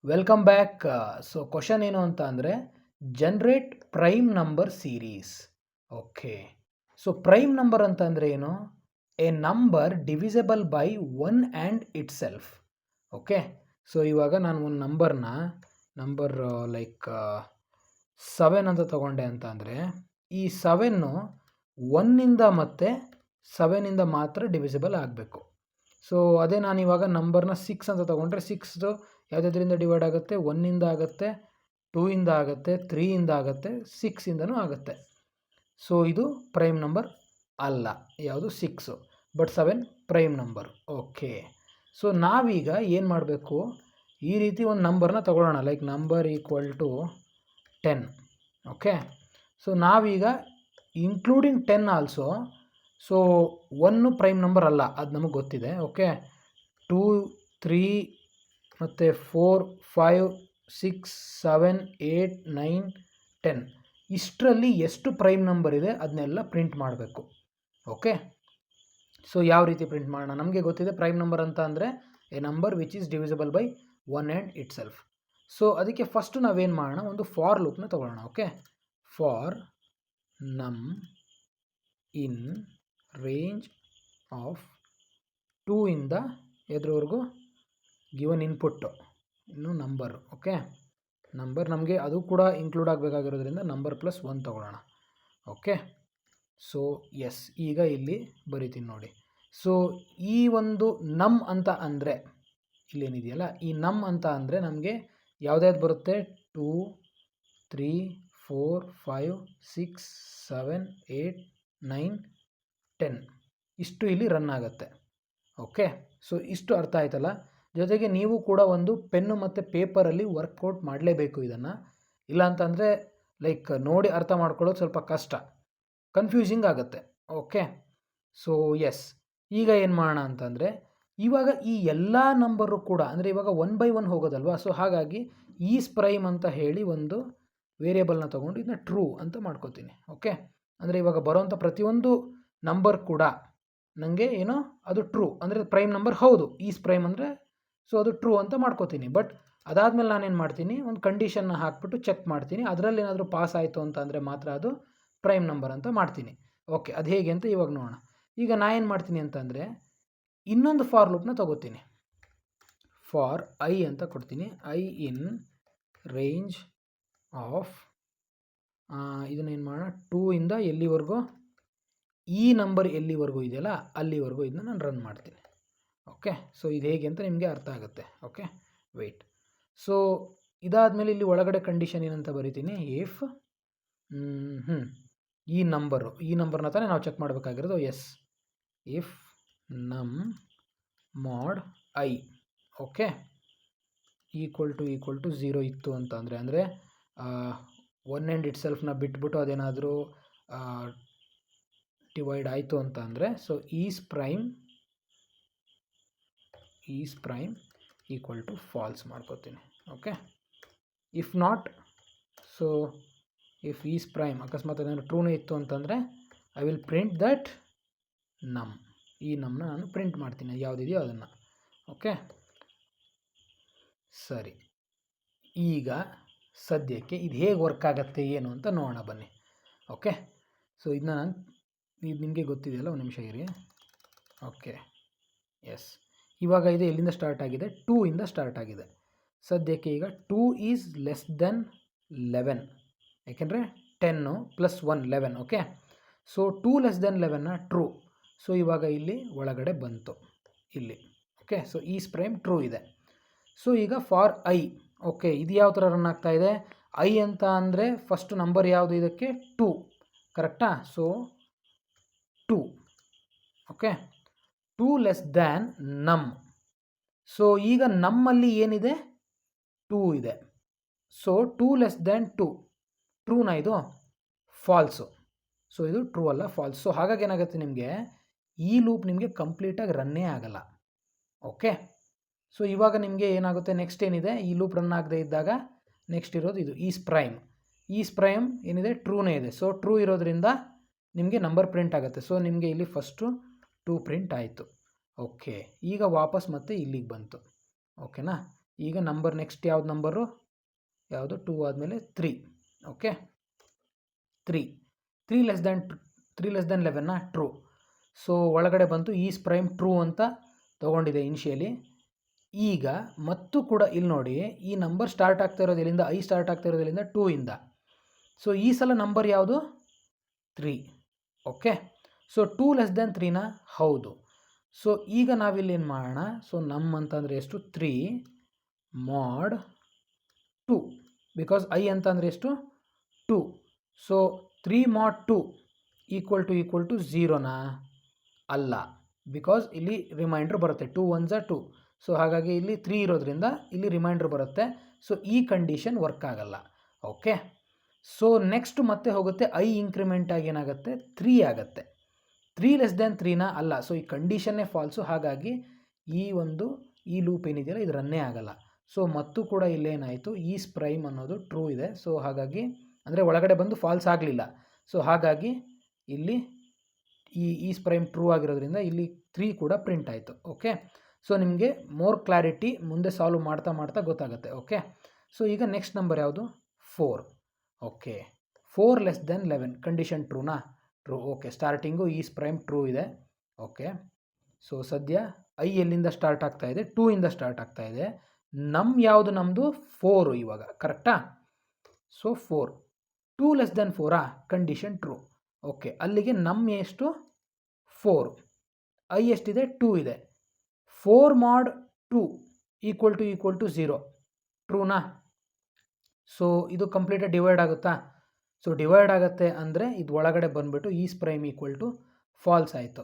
Welcome back. So question ಏನು ಅಂತ ಅಂದರೆ generate prime number series. Okay, so prime number ಅಂತ ಅಂದರೆ ಏನು? A number divisible by one and it self. Okay, so ಇವಾಗ ನಾನು ಒಂದು ನಂಬರ್ ಲೈಕ್ 7 ಅಂತ ತಗೊಂಡೆ ಅಂತ ಅಂದರೆ ಈ 7 ಒನ್ನಿಂದ ಮತ್ತು 7ಇಂದ ಮಾತ್ರ ಡಿವಿಸಿಬಲ್ ಆಗಬೇಕು. ಸೊ ಅದೇ ನಾನು ಇವಾಗ ನಂಬರ್ನ 6 ಅಂತ ತೊಗೊಂಡ್ರೆ 6 ಯಾವುದ್ರಿಂದ ಡಿವೈಡ್ ಆಗುತ್ತೆ? 1ಇಂದ ಆಗುತ್ತೆ, 2ಇಂದ ಆಗುತ್ತೆ, 3ಇಂದ ಆಗುತ್ತೆ, 6ಇಂದನೂ ಆಗುತ್ತೆ. ಸೊ ಇದು ಪ್ರೈಮ್ ನಂಬರ್ ಅಲ್ಲ, ಯಾವುದು 6, but 7 prime number. Okay, so ನಾವೀಗ ಏನು ಮಾಡಬೇಕು? ಈ ರೀತಿ ಒಂದು ನಂಬರ್ನ ತಗೊಳ್ಳೋಣ, like number equal to 10. Okay, so ನಾವೀಗ including 10 also. So 1 prime number ಅಲ್ಲ, ಅದು ನಮಗೆ ಗೊತ್ತಿದೆ. ಓಕೆ, 2, 3 ಮತ್ತು 4, 5, 6, 7, 8, 9, 10 ಇಷ್ಟರಲ್ಲಿ ಎಷ್ಟು ಪ್ರೈಮ್ ನಂಬರ್ ಇದೆ ಅದನ್ನೆಲ್ಲ ಪ್ರಿಂಟ್ ಮಾಡಬೇಕು. ಓಕೆ, ಸೊ ಯಾವ ರೀತಿ ಪ್ರಿಂಟ್ ಮಾಡೋಣ? ನಮಗೆ ಗೊತ್ತಿದೆ ಪ್ರೈಮ್ ನಂಬರ್ ಅಂತ ಅಂದರೆ A number which is divisible by one and it self. So ಅದಕ್ಕೆ ಫಸ್ಟು ನಾವೇನು ಮಾಡೋಣ, ಒಂದು ಫಾರ್ ಲೂಪ್ನ ತೊಗೊಳ್ಳೋಣ. ಓಕೆ, ಫಾರ್ ನಮ್ ಇನ್ ರೇಂಜ್ ಆಫ್ 2 ಇಂದ ಎದ್ರವರೆಗೂ ಗಿವನ್ ಇನ್ಪುಟ್ಟು ಇನ್ನು ನಂಬರು. ಓಕೆ, ನಂಬರ್ ನಮಗೆ ಅದು ಕೂಡ ಇನ್ಕ್ಲೂಡ್ ಆಗಬೇಕಾಗಿರೋದ್ರಿಂದ ನಂಬರ್ ಪ್ಲಸ್ 1 ತೊಗೊಳ್ಳೋಣ. ಓಕೆ, ಸೊ ಎಸ್, ಈಗ ಇಲ್ಲಿ ಬರಿತೀನಿ ನೋಡಿ. ಸೊ ಈ ಒಂದು ನಮ್ ಅಂತ ಅಂದರೆ ಇಲ್ಲೇನಿದೆಯಲ್ಲ, ಈ ನಮ್ ಅಂತ ಅಂದರೆ ನಮಗೆ ಯಾವುದ್ಯಾವ್ದು ಬರುತ್ತೆ? 2, 3, 4, 5, 6, 7, 8, 9, 10 ಇಷ್ಟು ಇಲ್ಲಿ ರನ್ ಆಗುತ್ತೆ. ಓಕೆ, ಸೊ ಇಷ್ಟು ಅರ್ಥ ಆಯ್ತಲ್ಲ. ಜೊತೆಗೆ ನೀವು ಕೂಡ ಒಂದು ಪೆನ್ನು ಮತ್ತು ಪೇಪರಲ್ಲಿ ವರ್ಕೌಟ್ ಮಾಡಲೇಬೇಕು ಇದನ್ನು. ಇಲ್ಲಾಂತಂದರೆ ಲೈಕ್ ನೋಡಿ ಅರ್ಥ ಮಾಡ್ಕೊಳ್ಳೋದು ಸ್ವಲ್ಪ ಕಷ್ಟ, ಕನ್ಫ್ಯೂಸಿಂಗ್ ಆಗುತ್ತೆ. ಓಕೆ, ಸೊ ಎಸ್, ಈಗ ಏನು ಮಾಡೋಣ ಅಂತಂದರೆ ಇವಾಗ ಈ ಎಲ್ಲ ನಂಬರು ಕೂಡ ಅಂದರೆ ಇವಾಗ 1 by 1 ಹೋಗೋದಲ್ವಾ. ಸೊ ಹಾಗಾಗಿ ಈಸ್ ಪ್ರೈಮ್ ಅಂತ ಹೇಳಿ ಒಂದು ವೇರಿಯೇಬಲ್ನ ತೊಗೊಂಡು ಇದನ್ನ ಟ್ರೂ ಅಂತ ಮಾಡ್ಕೋತೀನಿ. ಓಕೆ, ಅಂದರೆ ಇವಾಗ ಬರೋವಂಥ ಪ್ರತಿಯೊಂದು ನಂಬರ್ ಕೂಡ ನನಗೆ ಏನೋ ಅದು ಟ್ರೂ ಅಂದರೆ ಪ್ರೈಮ್ ನಂಬರ್ ಹೌದು, ಈಸ್ ಪ್ರೈಮ್ ಅಂದರೆ ಸೊ ಅದು ಟ್ರೂ ಅಂತ ಮಾಡ್ಕೋತೀನಿ. ಬಟ್ ಅದಾದಮೇಲೆ ನಾನೇನು ಮಾಡ್ತೀನಿ, ಒಂದು ಕಂಡೀಷನ್ನ ಹಾಕ್ಬಿಟ್ಟು ಚೆಕ್ ಮಾಡ್ತೀನಿ. ಅದರಲ್ಲಿ ಏನಾದರೂ ಪಾಸ್ ಆಯಿತು ಅಂತ ಅಂದರೆ ಮಾತ್ರ ಅದು ಪ್ರೈಮ್ ನಂಬರ್ ಅಂತ ಮಾಡ್ತೀನಿ. ಓಕೆ, ಅದು ಹೇಗೆ ಅಂತ ಇವಾಗ ನೋಡೋಣ. ಈಗ ನಾ ಏನು ಮಾಡ್ತೀನಿ ಅಂತಂದರೆ ಇನ್ನೊಂದು ಫಾರ್ ಲೂಪ್ನ ತೊಗೋತೀನಿ. ಫಾರ್ ಐ ಅಂತ ಕೊಡ್ತೀನಿ. ಐ ಇನ್ ರೇಂಜ್ ಆಫ್ ಇದನ್ನೇನು ಮಾಡೋಣ, 2 ಇಂದ ಎಲ್ಲಿವರೆಗೂ ಈ ನಂಬರ್ ಎಲ್ಲಿವರೆಗೂ ಇದೆಯಲ್ಲ ಅಲ್ಲಿವರೆಗೂ ಇದನ್ನ ನಾನು ರನ್ ಮಾಡ್ತೀನಿ. ಓಕೆ, ಸೊ ಇದು ಹೇಗೆ ಅಂತ ನಿಮಗೆ ಅರ್ಥ ಆಗುತ್ತೆ. Okay, weight. ಸೊ ಇದಾದಮೇಲೆ ಇಲ್ಲಿ ಒಳಗಡೆ ಕಂಡೀಷನ್ ಏನಂತ ಬರಿತೀನಿ, ಇಫ್ ಈ ನಂಬರ್ನ ತಾನೇ ನಾವು ಚೆಕ್ ಮಾಡಬೇಕಾಗಿರೋದು. ಎಸ್, ಇಫ್ ನಮ್ ಮಾಡ್ ಐ ಓಕೆ ಈಕ್ವಲ್ ಟು 0 ಇತ್ತು ಅಂತ ಅಂದರೆ ಒನ್ ಆ್ಯಂಡ್ ಇಟ್ ಸೆಲ್ಫ್ನ ಬಿಟ್ಬಿಟ್ಟು ಅದೇನಾದರೂ ಡಿವೈಡ್ ಆಯಿತು ಅಂತ ಅಂದರೆ so is prime equal to false ಮಾಡ್ಕೋತೀನಿ. Okay, if not, so if is prime ಅಕಸ್ಮಾತ್ ಏನಾದರೂ ಟ್ರೂನೇ ಇತ್ತು ಅಂತಂದರೆ ಐ ವಿಲ್ ಪ್ರಿಂಟ್ ದಟ್ ನಮ್. ಈ ನಮ್ನ ನಾನು ಪ್ರಿಂಟ್ ಮಾಡ್ತೀನಿ ಯಾವುದಿದೆಯೋ ಅದನ್ನು. ಓಕೆ, ಸರಿ, ಈಗ ಸದ್ಯಕ್ಕೆ ಇದು ಹೇಗೆ ವರ್ಕ್ ಆಗುತ್ತೆ ಏನು ಅಂತ ನೋಡೋಣ ಬನ್ನಿ. ಓಕೆ, ಸೊ ಇದನ್ನ ನಾನು ಇದು ನಿಮಗೆ ಗೊತ್ತಿದೆಯಲ್ಲ, ಒಂದು ನಿಮಿಷ ಇರಿ. ಓಕೆ, ಎಸ್, ಇವಾಗ ಇದು ಎಲ್ಲಿಂದ ಸ್ಟಾರ್ಟ್ ಆಗಿದೆ? 2 ಇಂದ ಸ್ಟಾರ್ಟ್ ಆಗಿದೆ. ಸದ್ಯಕ್ಕೆ ಈಗ 2 ಈಸ್ ಲೆಸ್ ದೆನ್ 11, ಯಾಕೆಂದರೆ 10 + 1 11. ಓಕೆ, ಸೊ 2 ಲೆಸ್ ದೆನ್ 11ನ ಟ್ರೂ. ಸೊ ಇವಾಗ ಇಲ್ಲಿ ಒಳಗಡೆ ಬಂತು ಇಲ್ಲಿ. Okay, so is prime true ಇದೆ. ಸೊ ಈಗ ಫಾರ್ ಐ, ಓಕೆ, ಇದು ಯಾವ ಥರ ರನ್ ಆಗ್ತಾ ಇದೆ? ಐ ಅಂತ ಅಂದರೆ ಫಸ್ಟ್ ನಂಬರ್ ಯಾವುದು ಇದಕ್ಕೆ? 2, ಕರೆಕ್ಟಾ? ಸೊ 2. ಓಕೆ, 2 ಲೆಸ್ ದ್ಯಾನ್ ನಮ್. ಸೊ ಈಗ ನಮ್ಮಲ್ಲಿ ಏನಿದೆ? 2 ಇದೆ. ಸೊ 2 ಲೆಸ್ ದ್ಯಾನ್ 2 ಟ್ರೂನಾ ಇದು? ಫಾಲ್ಸು. ಸೊ ಇದು ಟ್ರೂ ಅಲ್ಲ, ಫಾಲ್ಸ್. ಸೊ ಹಾಗಾಗಿ ಏನಾಗುತ್ತೆ, ನಿಮಗೆ ಈ ಲೂಪ್ ನಿಮಗೆ ಕಂಪ್ಲೀಟಾಗಿ ರನ್ನೇ ಆಗಲ್ಲ. ಓಕೆ, ಸೊ ಇವಾಗ ನಿಮಗೆ ಏನಾಗುತ್ತೆ, ನೆಕ್ಸ್ಟ್ ಏನಿದೆ, ಈ ಲೂಪ್ ರನ್ ಆಗದೆ ಇದ್ದಾಗ ನೆಕ್ಸ್ಟ್ ಇರೋದು ಇದು ಈಸ್ ಪ್ರೈಮ್ ಏನಿದೆ? ಟ್ರೂನೇ ಇದೆ. ಸೊ ಟ್ರೂ ಇರೋದ್ರಿಂದ ನಿಮಗೆ ನಂಬರ್ ಪ್ರಿಂಟ್ ಆಗುತ್ತೆ. ಸೊ ನಿಮಗೆ ಇಲ್ಲಿ ಫಸ್ಟು 2 ಪ್ರಿಂಟ್ ಆಯಿತು. ಓಕೆ, ಈಗ ವಾಪಸ್ ಮತ್ತೆ ಇಲ್ಲಿಗೆ ಬಂತು. ಓಕೆನಾ? ಈಗ ನಂಬರ್ ನೆಕ್ಸ್ಟ್ ಯಾವ್ದು ನಂಬರು, ಯಾವುದು 2 ಆದಮೇಲೆ 3. Okay, 3 less than 11 true. So ಒಳಗಡೆ ಬಂತು ಈಸ್ ಪ್ರೈಮ್ ಟ್ರೂ ಅಂತ ತೊಗೊಂಡಿದೆ ಇನಿಷಿಯಲಿ. ಈಗ ಮತ್ತು ಕೂಡ ಇಲ್ಲಿ ನೋಡಿ, ಈ ನಂಬರ್ ಸ್ಟಾರ್ಟ್ ಆಗ್ತಾ ಇರೋದು ಎಲ್ಲಿಂದ, ಐ ಸ್ಟಾರ್ಟ್ ಆಗ್ತಾ ಇರೋದು ಎಲ್ಲಿಂದ, 2 ಇಂದ. ಸೊ ಈ ಸಲ ನಂಬರ್ ಯಾವುದು, 3. ಓಕೆ, ಸೊ 2 ಲೆಸ್ ದೆನ್ 3ನಾ, ಹೌದು. ಸೊ ಈಗ ನಾವಿಲ್ಲಿ ಏನು ಮಾಡೋಣ, ಸೊ ಅಂತಂದರೆ ಎಷ್ಟು, 3 mod 2, ಬಿಕಾಸ್ ಐ ಅಂತಂದರೆ ಎಷ್ಟು, 2. ಸೊ 3 mod 2 ಈಕ್ವಲ್ ಟು 0ನಾ, ಅಲ್ಲ, ಬಿಕಾಸ್ ಇಲ್ಲಿ ರಿಮೈಂಡರ್ ಬರುತ್ತೆ, 2 1s 2. ಸೊ ಹಾಗಾಗಿ ಇಲ್ಲಿ 3 ಇರೋದ್ರಿಂದ ಇಲ್ಲಿ ರಿಮೈಂಡರ್ ಬರುತ್ತೆ. ಸೊ ಈ ಕಂಡೀಷನ್ ವರ್ಕ್ ಆಗಲ್ಲ. ಓಕೆ, ಸೊ ನೆಕ್ಸ್ಟ್ ಮತ್ತೆ ಹೋಗುತ್ತೆ, ಐ ಇಂಕ್ರಿಮೆಂಟ್ ಆಗಿ ಏನಾಗುತ್ತೆ, 3 ಆಗುತ್ತೆ. 3 ಲೆಸ್ ದೆನ್ 3ನಾ, ಅಲ್ಲ. ಸೊ ಈ ಕಂಡೀಷನ್ನೇ ಫಾಲ್ಸು. ಹಾಗಾಗಿ ಈ ಲೂಪ್ ಏನಿದೆಯಲ್ಲ ಇದು ರನ್ನೇ ಆಗಲ್ಲ. ಸೊ ಮತ್ತು ಕೂಡ ಇಲ್ಲೇನಾಯಿತು, ಈಸ್ ಪ್ರೈಮ್ ಅನ್ನೋದು ಟ್ರೂ ಇದೆ. ಸೊ ಹಾಗಾಗಿ ಅಂದರೆ ಒಳಗಡೆ ಬಂದು ಫಾಲ್ಸ್ ಆಗಲಿಲ್ಲ. ಸೊ ಹಾಗಾಗಿ ಇಲ್ಲಿ ಈಸ್ ಪ್ರೈಮ್ ಟ್ರೂ ಆಗಿರೋದ್ರಿಂದ ಇಲ್ಲಿ 3 ಕೂಡ ಪ್ರಿಂಟ್ ಆಯಿತು. ಓಕೆ, ಸೊ ನಿಮಗೆ ಮೋರ್ ಕ್ಲಾರಿಟಿ ಮುಂದೆ ಸಾಲ್ವ್ ಮಾಡ್ತಾ ಮಾಡ್ತಾ ಗೊತ್ತಾಗುತ್ತೆ. ಓಕೆ, ಸೊ ಈಗ ನೆಕ್ಸ್ಟ್ ನಂಬರ್ ಯಾವುದು, 4. ಓಕೆ, 4 ಲೆಸ್ ದೆನ್ 11 ಕಂಡೀಷನ್ ಟ್ರೂನಾ, true. Okay, starting is prime true ಇದೆ. ಓಕೆ, ಸೊ ಸದ್ಯ ಐ ಎಲ್ಲಿಂದ ಸ್ಟಾರ್ಟ್ ಆಗ್ತಾ ಇದೆ, 2 ಇಂದ ಸ್ಟಾರ್ಟ್ ಆಗ್ತಾ ಇದೆ. ಯಾವುದು ನಮ್ಮದು 4 ಇವಾಗ, ಕರೆಕ್ಟಾ. ಸೊ 4, 2 ಲೆಸ್ ದೆನ್ 4ಆ, ಕಂಡೀಷನ್ ಟ್ರೂ. ಓಕೆ, ಅಲ್ಲಿಗೆ ಎಷ್ಟು, 4, ಐ ಎಷ್ಟಿದೆ, 2 ಇದೆ. 4 mod 2 ಈಕ್ವಲ್ ಟು 0, ಟ್ರೂನಾ. ಸೊ ಇದು ಕಂಪ್ಲೀಟಾಗಿ ಡಿವೈಡ್ ಆಗುತ್ತಾ, ಸೊ ಡಿವೈಡ್ ಆಗುತ್ತೆ ಅಂದರೆ ಇದು ಒಳಗಡೆ ಬಂದುಬಿಟ್ಟು is prime equal to false ಆಯಿತು.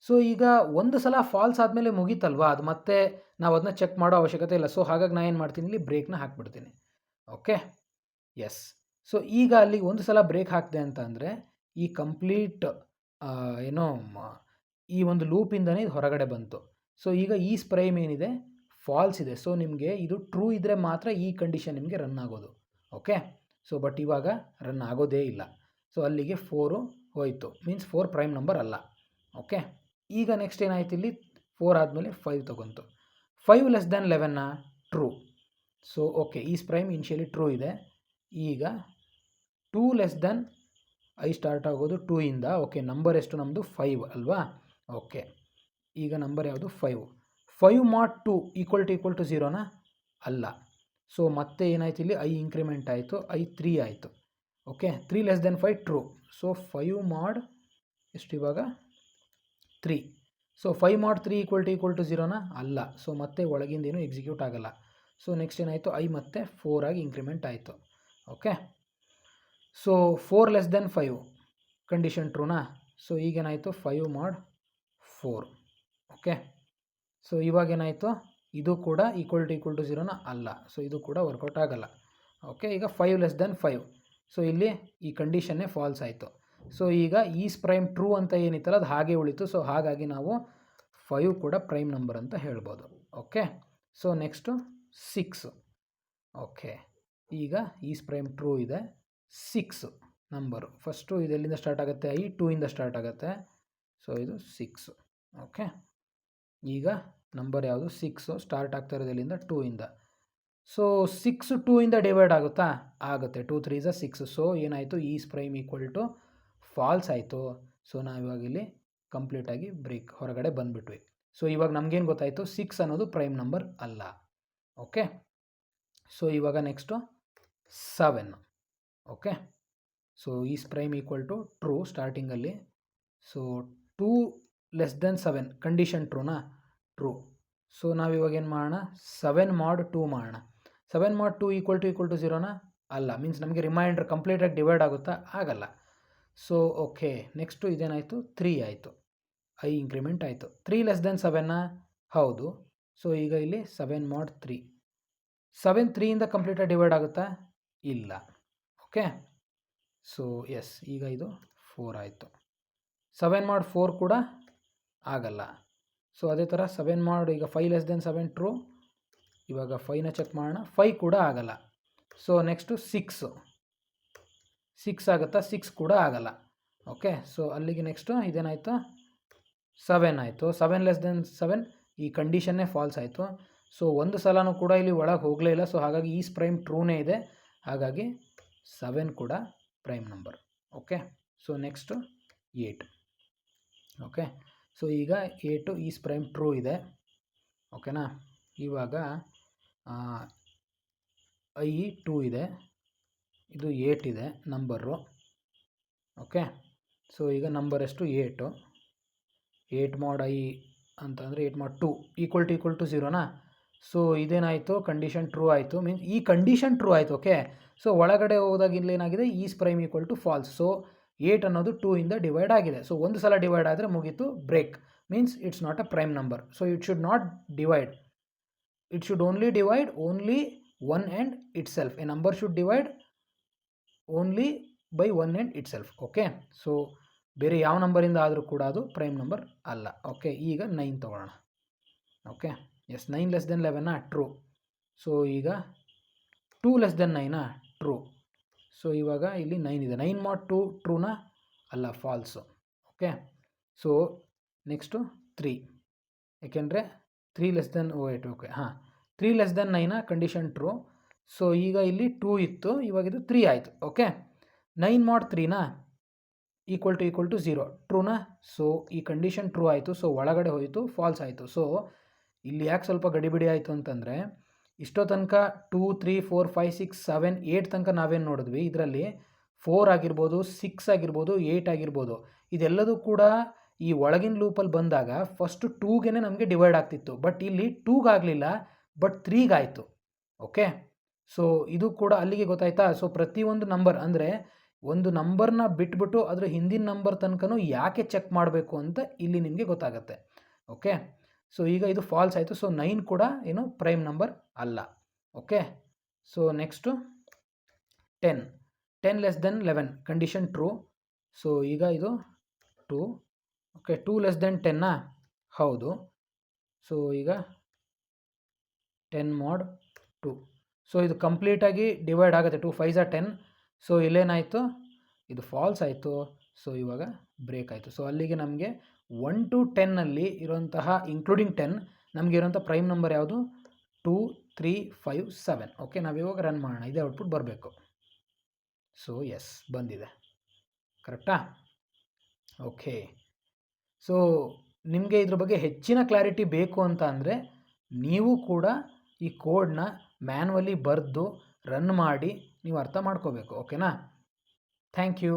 ಸೊ ಈಗ ಒಂದು ಸಲ ಫಾಲ್ಸ್ ಆದಮೇಲೆ ಮುಗೀತಲ್ವಾ, ಅದು ಮತ್ತೆ ನಾವು ಅದನ್ನ ಚೆಕ್ ಮಾಡೋ ಅವಶ್ಯಕತೆ ಇಲ್ಲ. ಸೊ ಹಾಗಾಗಿ ನಾನು ಏನು ಮಾಡ್ತೀನಿ, ಇಲ್ಲಿ ಬ್ರೇಕ್ನ ಹಾಕ್ಬಿಡ್ತೀನಿ. Okay, S. ಸೊ ಈಗ ಅಲ್ಲಿ ಒಂದು ಸಲ ಬ್ರೇಕ್ ಹಾಕಿದೆ ಅಂತ ಅಂದರೆ ಈ ಕಂಪ್ಲೀಟ್ ಈ ಒಂದು ಲೂಪಿಂದನೇ ಇದು ಹೊರಗಡೆ ಬಂತು. ಸೊ ಈಗ ಈಸ್ ಪ್ರೈಮ್ ಏನಿದೆ ಫಾಲ್ಸ್ ಇದೆ. ಸೊ ನಿಮಗೆ ಇದು ಟ್ರೂ ಇದ್ದರೆ ಮಾತ್ರ ಈ ಕಂಡೀಷನ್ ನಿಮಗೆ ರನ್ ಆಗೋದು. ಓಕೆ, ಸೊ ಬಟ್ ಇವಾಗ ರನ್ ಆಗೋದೇ ಇಲ್ಲ. ಸೊ ಅಲ್ಲಿಗೆ 4 ಹೋಯಿತು, ಮೀನ್ಸ್ 4 ಪ್ರೈಮ್ ನಂಬರ್ ಅಲ್ಲ. ಓಕೆ, ಈಗ ನೆಕ್ಸ್ಟ್ ಏನಾಯ್ತು, ಇಲ್ಲಿ 4 ಆದಮೇಲೆ 5 ತೊಗೊಂತು. 5 ಲೆಸ್ ದೆನ್ 11ನಾ, true. So okay, is prime initially true ಇದೆ. ಈಗ 2 ಲೆಸ್ ದೆನ್ ಐ ಸ್ಟಾರ್ಟ್ ಆಗೋದು 2 ಇಂದ. ಓಕೆ, ನಂಬರ್ ಎಷ್ಟು ನಮ್ಮದು 5 ಅಲ್ವಾ. ಓಕೆ, ಈಗ ನಂಬರ್ ಯಾವುದು 5 mod 2 ಈಕ್ವಲ್ ಟು 0ನಾ, ಅಲ್ಲ. ಸೊ ಮತ್ತೆ ಏನಾಯ್ತು, ಇಲ್ಲಿ ಐ ಇಂಕ್ರಿಮೆಂಟ್ ಆಯಿತು, ಐ 3 ಆಯಿತು. Okay, 3 less than 5 true. So 5 mod ಎಷ್ಟು ಇವಾಗ 3. ಸೊ 5 mod 3 ಈಕ್ವಲ್ ಟು 0ನಾ, ಅಲ್ಲ. ಸೊ ಮತ್ತೆ ಒಳಗಿಂದೇನು ಎಕ್ಸಿಕ್ಯೂಟ್ ಆಗಲ್ಲ. ಸೊ ನೆಕ್ಸ್ಟ್ ಏನಾಯಿತು, ಐ ಮತ್ತೆ 4 ಆಗಿ ಇಂಕ್ರಿಮೆಂಟ್ ಆಯಿತು. Okay, so 4 less than 5 condition ಟ್ರೂನಾ. ಸೊ ಈಗೇನಾಯಿತು, 5 mod 4. ಓಕೆ, ಸೊ ಇವಾಗೇನಾಯಿತು, ಇದು ಕೂಡ ಈಕ್ವಲ್ ಟು 0ನಾ, ಅಲ್ಲ. ಸೊ ಇದು ಕೂಡ ವರ್ಕೌಟ್ ಆಗಲ್ಲ. ಓಕೆ, ಈಗ 5 ಲೆಸ್ ದೆನ್ 5. ಸೊ ಇಲ್ಲಿ ಈ ಕಂಡೀಷನ್ನೇ ಫಾಲ್ಸ್ ಆಯಿತು. ಸೊ ಈಗ ಈಸ್ ಪ್ರೈಮ್ ಟ್ರೂ ಅಂತ ಏನಿತ್ತಲ್ಲ ಅದು ಹಾಗೆ ಉಳಿತು. ಸೊ ಹಾಗಾಗಿ ನಾವು 5 ಕೂಡ ಪ್ರೈಮ್ ನಂಬರ್ ಅಂತ ಹೇಳ್ಬೋದು. Okay, so next 6. ಓಕೆ, ಈಗ ಈಸ್ ಪ್ರೈಮ್ ಟ್ರೂ ಇದೆ, 6 ನಂಬರು. ಫಸ್ಟು ಇದೆಲ್ಲಿಂದ ಸ್ಟಾರ್ಟ್ ಆಗುತ್ತೆ, ಐ 2 ಇಂದ ಸ್ಟಾರ್ಟ್ ಆಗುತ್ತೆ. ಸೊ ಇದು 6. ಓಕೆ, ಈಗ ನಂಬರ್ ಯಾವುದು 6 ಸ್ಟಾರ್ಟ್ ಆಗ್ತಾ ಇರೋದೆಲ್ಲಿಂದ 2 ಇಂದ. ಸೊ 6 2 ಇಂದ ಡಿವೈಡ್ ಆಗುತ್ತಾ, ಆಗುತ್ತೆ. 2 3s 6. ಸೊ ಏನಾಯಿತು, is prime equal to false ಆಯಿತು. ಸೊ ನಾವು ಇವಾಗ ಇಲ್ಲಿ ಕಂಪ್ಲೀಟಾಗಿ ಬ್ರೇಕ್ ಹೊರಗಡೆ ಬಂದುಬಿಟ್ವಿ. ಸೊ ಇವಾಗ ನಮಗೇನು ಗೊತ್ತಾಯಿತು, 6 ಅನ್ನೋದು ಪ್ರೈಮ್ ನಂಬರ್ ಅಲ್ಲ. ಓಕೆ, ಸೊ ಇವಾಗ next 7. Okay, so is prime equal to true ಸ್ಟಾರ್ಟಿಂಗಲ್ಲಿ. ಸೊ 2 ಲೆಸ್ ದೆನ್ 7 ಕಂಡೀಷನ್ ಟ್ರೂನಾ, ಟ್ರೂ. ಸೊ ನಾವಿವಾಗ ಏನು ಮಾಡೋಣ, 7 mod 2 ಮಾಡೋಣ. 7 mod 2 ಈಕ್ವಲ್ ಟು 0ನಾ, ಅಲ್ಲ. ಮೀನ್ಸ್ ನಮಗೆ ರಿಮೈಂಡರ್ ಕಂಪ್ಲೀಟಾಗಿ ಡಿವೈಡ್ ಆಗುತ್ತಾ, ಆಗಲ್ಲ. ಸೊ ಓಕೆ, ನೆಕ್ಸ್ಟು ಇದೇನಾಯಿತು, 3 ಆಯಿತು, ಐ ಇಂಕ್ರಿಮೆಂಟ್ ಆಯಿತು. 3 ಲೆಸ್ ದೆನ್ 7ನಾ, ಹೌದು. ಸೊ ಈಗ ಇಲ್ಲಿ 7 mod 3. 7 3ಇಂದ ಕಂಪ್ಲೀಟಾಗಿ ಡಿವೈಡ್ ಆಗುತ್ತಾ, ಇಲ್ಲ. ಓಕೆ, ಸೊ ಎಸ್, ಈಗ ಇದು 4 ಆಯಿತು. 7 mod 4 ಕೂಡ ಆಗಲ್ಲ. ಸೊ ಅದೇ ಥರ 7 mod ಈಗ 5 ಲೆಸ್ ದೆನ್ 7 ಟ್ರೂ. ಇವಾಗ 5ನ ಚೆಕ್ ಮಾಡೋಣ, 5 ಕೂಡ ಆಗಲ್ಲ. ಸೊ ನೆಕ್ಸ್ಟು 6 ಆಗುತ್ತಾ, 6 ಕೂಡ ಆಗಲ್ಲ. ಓಕೆ, ಸೊ ಅಲ್ಲಿಗೆ ನೆಕ್ಸ್ಟು ಇದೇನಾಯಿತು, 7 ಆಯಿತು. 7 ಲೆಸ್ ದೆನ್ 7 ಈ ಕಂಡೀಷನ್ನೇ ಫಾಲ್ಸ್ ಆಯಿತು. ಸೊ ಒಂದು ಸಲನೂ ಕೂಡ ಇಲ್ಲಿ ಒಳಗೆ ಹೋಗಲೇ ಇಲ್ಲ. ಸೊ ಹಾಗಾಗಿ ಈಸ್ ಪ್ರೈಮ್ ಟ್ರೂನೇ ಇದೆ, ಹಾಗಾಗಿ 7 ಕೂಡ prime number. Okay, so next 8. Okay, so ಈಗ 8 ಈಸ್ ಪ್ರೈಮ್ ಟ್ರೂ ಇದೆ. ಓಕೆನಾ, ಇವಾಗ ಐ 2 ಇದೆ, ಇದು 8 ಇದೆ ನಂಬರು. ಓಕೆ, ಸೊ ಈಗ ನಂಬರ್ ಎಷ್ಟು 8. 8 mod i ಅಂತಂದರೆ 8 mod 2 ಈಕ್ವಲ್ ಟು 0ನಾ. ಸೊ ಇದೇನಾಯಿತು, ಕಂಡೀಷನ್ ಟ್ರೂ ಆಯಿತು. ಮೀನ್ಸ್ ಈ ಕಂಡೀಷನ್ ಟ್ರೂ ಆಯಿತು. ಓಕೆ, ಸೊ ಒಳಗಡೆ ಹೋದಾಗ ಇಲ್ಲೇನಾಗಿದೆ, is prime equal to false. So 8 ಅನ್ನೋದು 2 ಇಂದ ಡಿವೈಡ್ ಆಗಿದೆ. ಸೊ ಒಂದು ಸಲ ಡಿವೈಡ್ ಆದರೆ ಮುಗೀತು, break. Means it's not a prime number. So it should not divide, it should only divide only one and itself. A number should divide only by one and itself. Okay, so ಬೇರೆ ಯಾವ ನಂಬರಿಂದ ಆದರೂ ಕೂಡ ಅದು prime number ಅಲ್ಲ. Okay, ಈಗ 9 ತೊಗೊಳ್ಳೋಣ. Okay, yes, 9 less than 11 true. So ಈಗ 2 ಲೆಸ್ ದೆನ್ 9 ಟ್ರೂ. ಸೊ ಇವಾಗ ಇಲ್ಲಿ 9 ಇದೆ. 9 mod 2 ಟ್ರೂನಾ? ಅಲ್ಲ, ಫಾಲ್ಸು. ಓಕೆ, ಸೊ ನೆಕ್ಸ್ಟು 3, ಏಕೆಂದರೆ 3 ಲೆಸ್ ದೆನ್ 8. ಓಕೆ, ಹಾಂ, 3 less than 9 condition true. So ಈಗ ಇಲ್ಲಿ 2 ಇತ್ತು, ಇವಾಗ ಇದು 3 ಆಯಿತು. ಓಕೆ, 9 mod 3 ಈಕ್ವಲ್ ಟು 0 ಟ್ರೂನಾ? ಸೊ ಈ ಕಂಡೀಷನ್ ಟ್ರೂ ಆಯಿತು. ಸೊ ಒಳಗಡೆ ಹೋಯಿತು, ಫಾಲ್ಸ್ ಆಯಿತು. ಸೊ ಇಲ್ಲಿ ಯಾಕೆ ಸ್ವಲ್ಪ ಗಡಿಬಿಡಿ ಆಯಿತು ಅಂತಂದರೆ, ಇಷ್ಟೋ ತನಕ 2, 3, 4, 5, 6, 7, 8 ತನಕ ನಾವೇನು ನೋಡಿದ್ವಿ, ಇದರಲ್ಲಿ 4 ಆಗಿರ್ಬೋದು, 6 ಆಗಿರ್ಬೋದು, 8 ಆಗಿರ್ಬೋದು, ಇದೆಲ್ಲದೂ ಕೂಡ ಈ ಒಳಗಿನ ಲೂಪಲ್ಲಿ ಬಂದಾಗ ಫಸ್ಟು 2ಗೆ ನಮಗೆ ಡಿವೈಡ್ ಆಗ್ತಿತ್ತು. ಬಟ್ ಇಲ್ಲಿ 2ಗಾಗಲಿಲ್ಲ, ಬಟ್ 3ಗಾಯಿತು. ಓಕೆ, ಸೊ ಇದು ಕೂಡ ಅಲ್ಲಿಗೆ ಗೊತ್ತಾಯ್ತಾ. ಸೊ ಪ್ರತಿಯೊಂದು ನಂಬರ್ ಅಂದರೆ ಒಂದು ನಂಬರ್ನ ಬಿಟ್ಬಿಟ್ಟು ಅದರ ಹಿಂದಿನ ನಂಬರ್ ತನಕನೂ ಯಾಕೆ ಚೆಕ್ ಮಾಡಬೇಕು ಅಂತ ಇಲ್ಲಿ ನಿಮಗೆ ಗೊತ್ತಾಗುತ್ತೆ. ಓಕೆ, ಸೊ ಈಗ ಇದು ಫಾಲ್ಸ್ ಆಯಿತು. ಸೊ 9 ಕೂಡ ಏನು ಪ್ರೈಮ್ ನಂಬರ್ ಅಲ್ಲ. Okay, so next 10 less than 11 condition true. So ಈಗ ಇದು 2. ಓಕೆ, 2 ಲೆಸ್ ದೆನ್ 10 ಹೌದು. ಸೊ ಈಗ 10 mod 2. ಸೊ ಇದು ಕಂಪ್ಲೀಟಾಗಿ ಡಿವೈಡ್ ಆಗುತ್ತೆ. 2 5s are 10. ಸೊ ಇಲ್ಲೇನಾಯಿತು, ಇದು ಫಾಲ್ಸ್ ಆಯಿತು. ಸೊ ಇವಾಗ ಬ್ರೇಕ್ ಆಯಿತು. ಸೊ ಅಲ್ಲಿಗೆ ನಮಗೆ 1 to 10 ಇರುವಂತಹ ಇನ್ಕ್ಲೂಡಿಂಗ್ 10 ನಮಗೆ ಇರೋಂಥ ಪ್ರೈಮ್ ನಂಬರ್ ಯಾವುದು? 2, 3, 5, 7. ಓಕೆ, ನಾವು ಇವಾಗ ರನ್ ಮಾಡೋಣ, ಇದೇ ಔಟ್ಪುಟ್ ಬರಬೇಕು. ಸೊ ಎಸ್, ಬಂದಿದೆ. ಕರೆಕ್ಟಾ? ಓಕೆ, ಸೊ ನಿಮಗೆ ಇದ್ರ ಬಗ್ಗೆ ಹೆಚ್ಚಿನ ಕ್ಲಾರಿಟಿ ಬೇಕು ಅಂತ ಅಂದರೆ ನೀವು ಕೂಡ ಈ ಕೋಡ್ನ ಮ್ಯಾನ್ಯುವಲಿ ಬರೆದು ರನ್ ಮಾಡಿ ನೀವು ಅರ್ಥ ಮಾಡ್ಕೋಬೇಕು. ಓಕೆನಾ? Thank you.